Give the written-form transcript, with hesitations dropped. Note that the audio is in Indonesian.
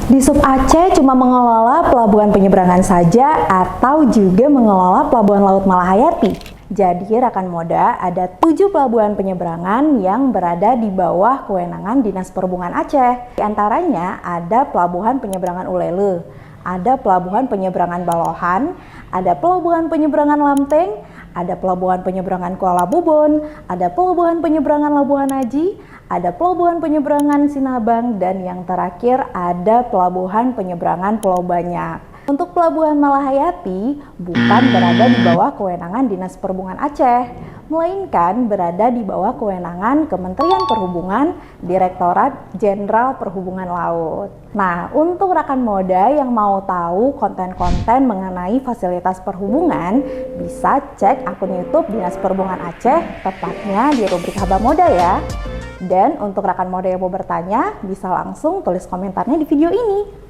Di Sub Aceh cuma mengelola pelabuhan penyeberangan saja atau juga mengelola pelabuhan Laut Malahayati? Jadi rekan Moda, ada 7 pelabuhan penyeberangan yang berada di bawah kewenangan Dinas Perhubungan Aceh. Di antaranya ada Pelabuhan Penyeberangan Ulele, ada Pelabuhan Penyeberangan Balohan, ada Pelabuhan Penyeberangan Lamteng, ada Pelabuhan Penyeberangan Kuala Bubon, ada Pelabuhan Penyeberangan Labuhan Haji, ada Pelabuhan Penyeberangan Sinabang, dan yang terakhir ada Pelabuhan Penyeberangan Pulau Banyak. Untuk Pelabuhan Malahayati bukan berada di bawah kewenangan Dinas Perhubungan Aceh, melainkan berada di bawah kewenangan Kementerian Perhubungan, Direktorat Jenderal Perhubungan Laut. Nah, untuk rekan Moda yang mau tahu konten-konten mengenai fasilitas perhubungan, bisa cek akun YouTube Dinas Perhubungan Aceh, tepatnya di rubrik Haba Moda ya. Dan untuk rekan Moda yang mau bertanya, bisa langsung tulis komentarnya di video ini.